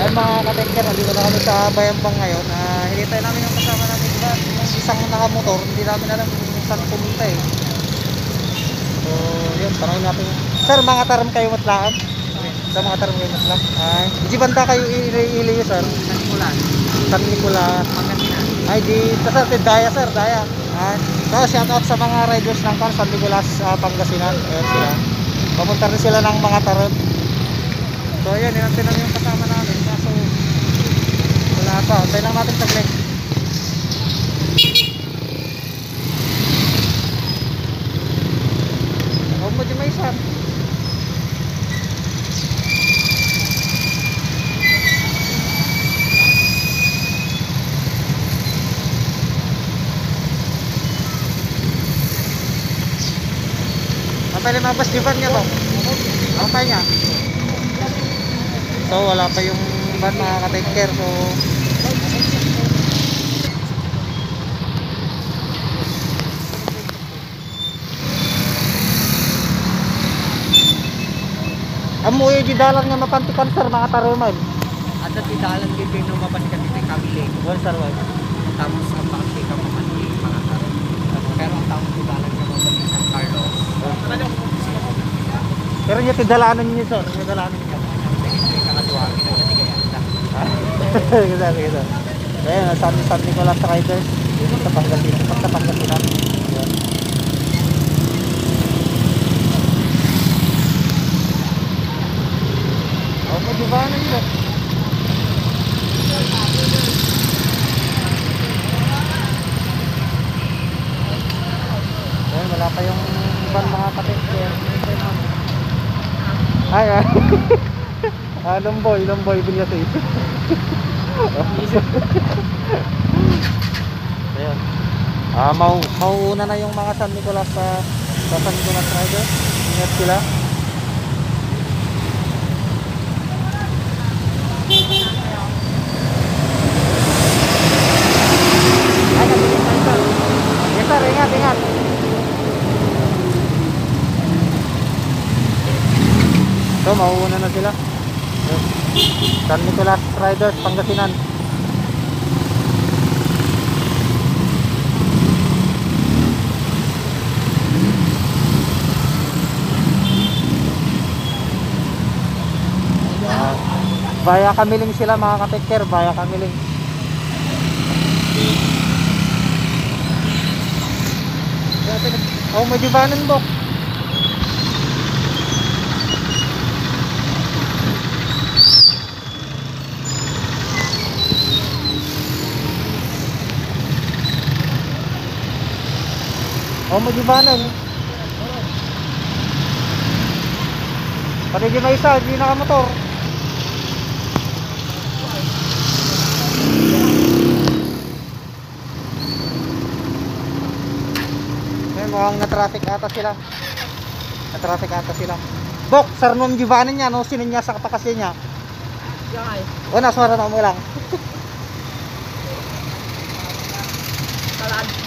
Ay mga ka-tanker, nandito na kami sa Bayambang ngayon. Hinintay namin yung kasama namin diba? Yung isang nakamotor, hindi namin alam kung saan pumunta eh. So yun, tanongin natin. Sir, mga taram kayo matlaan? Sa mga taram kayo matlaan? Ay, di banda kayo iliyo sir? San Nicolas. San Nicolas. Pangasinan. Ay di, sir, Daya sir, Daya. Ay, so shout out sa mga riders ng San Nicolas, Pangasinan. Ayan sila. Papunta rin sila ng mga taram. So ayan, hinantay lang yung kasama namin. Kaso wala pa, antay lang natin taglit. Huwag mo di may isa. Antay lang mabas di van niya ba? Antay niya. So wala pa yung van mga ka-take care. So amoy di dalan nga mapantikan sir mga taruman. At di dalan din kayo mapanikan dito kami. Well sir, well. Tapos ang bakit ka mapanikan mga karon. Pero ang tawag di dalan nga mapanikan San Carlos. Pero niya tidalanan niyo sir, tidalanan niyo. Kakaduwagi na hindi kaya. Gitu. Kaya San Nicolas Riders dito sa Pangasinan, sa Pangasinan. Ayan. Oh, mo di ba nito? Ayan, wala pa yung van mga ka-tanker. Ay, Lomboy Villate. Ayun. Mauuna na yung mga San Nicolas sa San Nicolas Rider. Ingat sila. Ay, nabilis tayo sir. Yes sir, ingat. So, mauuna na sila. San Nicolas Riders, Pangasinan. Via Kamiling sila mga ka-take care, via Kamiling. Oh, may dibanan bok. Oh, may dibanan. Panigi may isa, hindi nakamotor. Mukhang na-traffic ata sila. Bok, sarnom jibanan niya, no? Sino niya sa kapakasin niya? Yay. O, naswara na mo lang. Talaan.